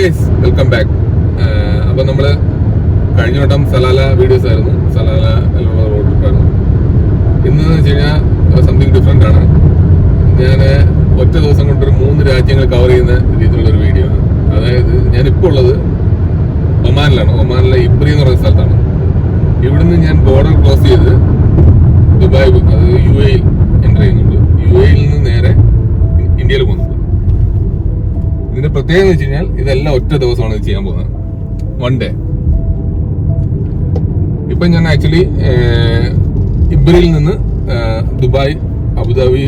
Guys, welcome back. അപ്പം നമ്മൾ കഴിഞ്ഞ വട്ടം സലാല വീഡിയോസ് ആയിരുന്നു, സലാല റോഡ് ട്രിപ്പായിരുന്നു. ഇന്ന് വെച്ച് കഴിഞ്ഞാൽ സംതിങ് ഡിഫറെൻ്റ് ആണ്. ഞാൻ ഒറ്റ ദിവസം കൊണ്ടൊരു 3 രാജ്യങ്ങൾ കവർ ചെയ്യുന്ന രീതിയിലുള്ളൊരു വീഡിയോ ആണ്. അതായത് ഞാനിപ്പോൾ ഉള്ളത് ഒമാനിലാണ്. ഒമാനിലെ ഇബ്രി എന്ന് പറയുന്ന സ്ഥലത്താണ്. ഇവിടുന്ന് ഞാൻ ബോർഡർ ക്രോസ് ചെയ്ത് ദുബായ്, അത് UAE എൻ്റർ ചെയ്യുന്നുണ്ട്. UAE നിന്ന് നേരെ ഇന്ത്യയിൽ പോകുന്നുണ്ട്. ഇതിന്റെ പ്രത്യേകത എന്ന് വെച്ച് കഴിഞ്ഞാൽ ഇതെല്ലാം ഒറ്റ ദിവസമാണ് ഇത് ചെയ്യാൻ പോകുന്നത്, 1 ഡേ. ഇപ്പൊ ഞാൻ ആക്ച്വലി ഇബ്രിയിൽ നിന്ന് ദുബായ് അബുദാബി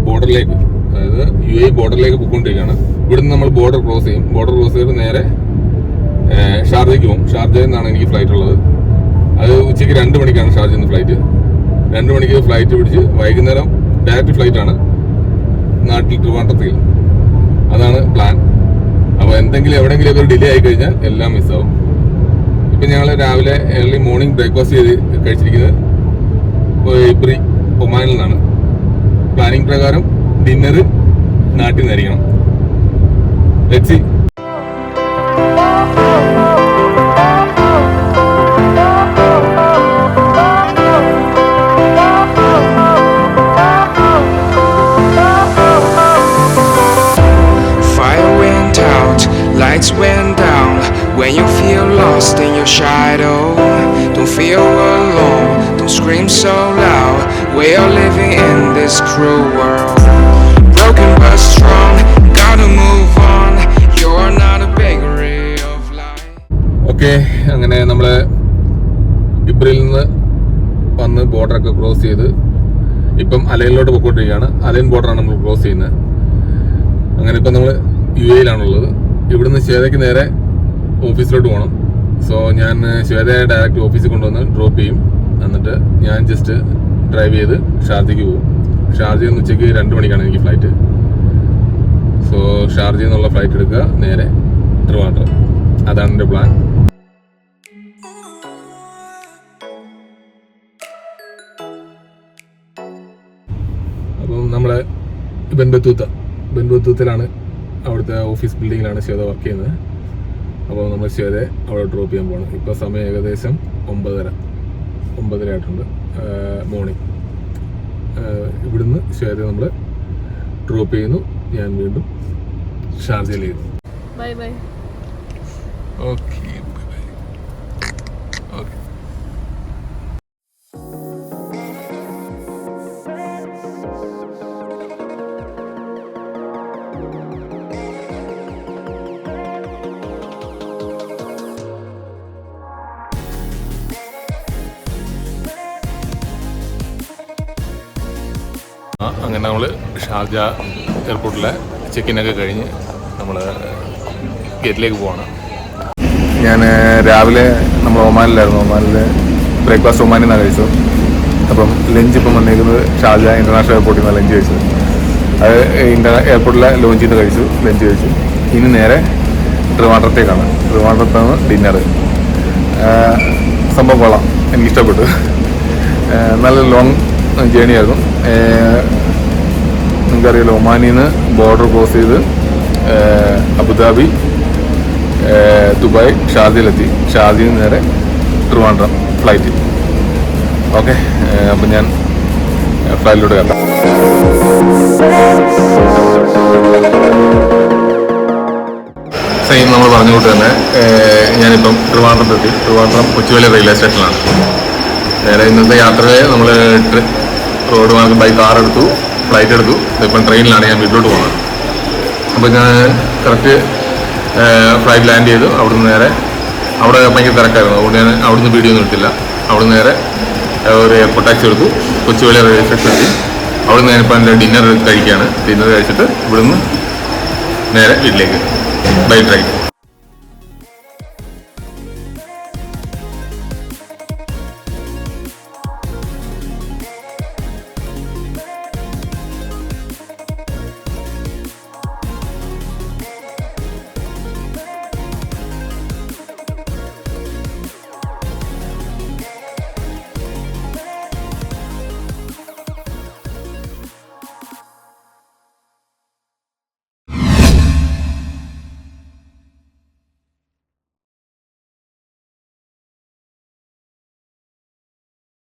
ബോർഡറിലേക്ക്, അതായത് UAE ബോർഡറിലേക്ക് പോയിക്കൊണ്ടിരിക്കുകയാണ്. ഇവിടുന്ന് നമ്മൾ ബോർഡർ ക്രോസ് ചെയ്യും. ബോർഡർ ക്രോസ് ചെയ്ത് നേരെ ഷാർജയ്ക്ക് പോകും. ഷാർജയിൽ നിന്നാണ് എനിക്ക് ഫ്ലൈറ്റ് ഉള്ളത്. അത് ഉച്ചയ്ക്ക് 2 മണിക്കാണ് ഷാർജയിൽ നിന്ന് ഫ്ലൈറ്റ്. 2 മണിക്ക് ഫ്ലൈറ്റ് പിടിച്ച് വൈകുന്നേരം ഡയറക്റ്റ് ഫ്ലൈറ്റാണ് നാട്ടിൽ ട്രിവാൻഡ്രത്തിൽ. അതാണ് പ്ലാൻ. അപ്പോൾ എന്തെങ്കിലും എവിടെയെങ്കിലും ഒരു ഡിലേ ആയി കഴിഞ്ഞാൽ എല്ലാം മിസ്സാവും. ഇപ്പം ഞങ്ങൾ രാവിലെ ഏർലി മോർണിംഗ് ബ്രേക്ക്ഫാസ്റ്റ് ചെയ്ത് കഴിച്ചിരിക്കുന്നത് ഇബ്രി ഒമാനിൽ നിന്നാണ്. പ്ലാനിങ് പ്രകാരം ഡിന്നർ നാട്ടിൽ നിന്നായിരിക്കണം. Let's see. Lights went down when you feel lost in your shadow. Don't feel alone, don't scream so loud. We are living in this cruel world. Broken but strong, gotta move on. You're not a bakery of life. Okay, അങ്ങനെ നമ്മൾ ഇബ്രിയിൽ നിന്ന് വന്ന് ബോർഡറൊക്കെ cross ചെയ്ത് ഇപ്പം അലയിലോട്ട് പോയിക്കൊണ്ടിരിക്കുകയാണ്. Align ബോർഡറാണ് നമ്മൾ cross ചെയ്യുന്നത്. അങ്ങനെ ഇപ്പം നമ്മൾ UAE-യിലാണുള്ളത്. ഇവിടുന്ന് ശ്വേതയ്ക്ക് നേരെ ഓഫീസിലോട്ട് പോകണം. സോ ഞാൻ ശ്വേതയെ ഡയറക്റ്റ് ഓഫീസിൽ കൊണ്ടുവന്ന് ഡ്രോപ്പ് ചെയ്യും. എന്നിട്ട് ഞാൻ ജസ്റ്റ് ഡ്രൈവ് ചെയ്ത് ഷാർജയ്ക്ക് പോകും. ഷാർജയിൽ നിന്ന് ഉച്ചയ്ക്ക് 2 മണിക്കാണ് എനിക്ക് ഫ്ലൈറ്റ്. സോ ഷാർജയിൽ നിന്നുള്ള ഫ്ലൈറ്റ് എടുക്കുക, നേരെ ട്രിവാൻഡ്രം. അതാണ് എൻ്റെ പ്ലാൻ. അപ്പം നമ്മളെ ബെൻബത്തൂത്തിലാണ്, അവിടുത്തെ ഓഫീസ് ബിൽഡിങ്ങിലാണ് ശ്വേത വർക്ക് ചെയ്യുന്നത്. അപ്പോൾ നമ്മൾ ശ്വേതയെ അവിടെ ഡ്രോപ്പ് ചെയ്യാൻ പോകണം. ഇപ്പോൾ സമയം ഏകദേശം 9:30 ആയിട്ടുണ്ട് മോർണിംഗ്. ഇവിടുന്ന് ശ്വേതയെ നമ്മൾ ഡ്രോപ്പ് ചെയ്യുന്നു. ഞാൻ വീണ്ടും ഷാർജയിലേക്ക്. Bye bye. Okay, okay. അങ്ങനെ നമ്മൾ ഷാർജ എയർപോർട്ടിലെ ചെക്കിനൊക്കെ കഴിഞ്ഞ് നമ്മൾ ഗേറ്റിലേക്ക് പോവാണ്. ഞാൻ രാവിലെ നമ്മൾ ഒമാനിലായിരുന്നു. ഒമാനിൽ ബ്രേക്ക്ഫാസ്റ്റ് ഒമാനിൽ നിന്നാണ് കഴിച്ചത്. അപ്പം ലഞ്ച് ഇപ്പം വന്നിരിക്കുന്നത് ഷാർജ ഇൻ്റർനാഷണൽ എയർപോർട്ടിൽ നിന്നാണ് ലഞ്ച് കഴിച്ചത്. അത് എയർപോർട്ടിലെ ലോഞ്ചിൽ നിന്ന് കഴിച്ചു, ലഞ്ച് കഴിച്ചു. ഇനി നേരെ ട്രിവാൻഡ്രത്തേക്കാണ്. ട്രിവാൻഡ്രത്താണ് ഡിന്നർ. സംഭവം കൊള്ളാം, എനിക്കിഷ്ടപ്പെട്ടു. നല്ല ലോങ് ജേണി ആയിരുന്നു. നിങ്ങൾക്കറിയാലോ, ഒമാനിൽ നിന്ന് ബോർഡർ ക്രോസ് ചെയ്ത് അബുദാബി, ദുബായ്, ഷാർജയിലെത്തി. ഷാർജയിൽ നിന്ന് നേരെ ട്രിവാൻഡ്രം ഫ്ലൈറ്റ്. ഓക്കെ, അപ്പം ഞാൻ ഫ്ലൈറ്റിലൂടെ കയറാം. സെയിം നമ്മൾ പറഞ്ഞുകൊണ്ട് തന്നെ ഞാനിപ്പം ട്രിവാൻഡ്രത്തെത്തി. ട്രിവാൻഡ്രം കൊച്ചുവേളി റെയിൽവേ സ്റ്റേഷനിലാണ്. നേരെ ഇന്നത്തെ യാത്രയിൽ നമ്മൾ റോഡ് മാർഗം ബൈ കാർ എടുത്തു, ഫ്ലൈറ്റ് എടുത്തു. ഇപ്പം ട്രെയിനിലാണ് ഞാൻ വീട്ടിലോട്ട് പോകുന്നത്. അപ്പോൾ ഞാൻ കറക്റ്റ് ഫ്ലൈറ്റ് ലാൻഡ് ചെയ്തു. അവിടുന്ന് നേരെ, അവിടെ ഭയങ്കര തിരക്കായിരുന്നു, അതുകൊണ്ട് ഞാൻ അവിടുന്ന് വീഡിയോ ഒന്നും എടുത്തില്ല. അവിടുന്ന് നേരെ ഒരു എയർപോർട്ട് ടാക്സി എടുത്തു, കൊച്ചുവേളി റെയിൽവേ സ്റ്റേഷൻ എത്തി. അവിടുന്ന് ഞാനിപ്പോൾ എൻ്റെ ഡിന്നർ കഴിക്കുകയാണ്. ഡിന്നർ കഴിച്ചിട്ട് ഇവിടുന്ന് നേരെ വീട്ടിലേക്ക് ബൈ ട്രെയിൻ.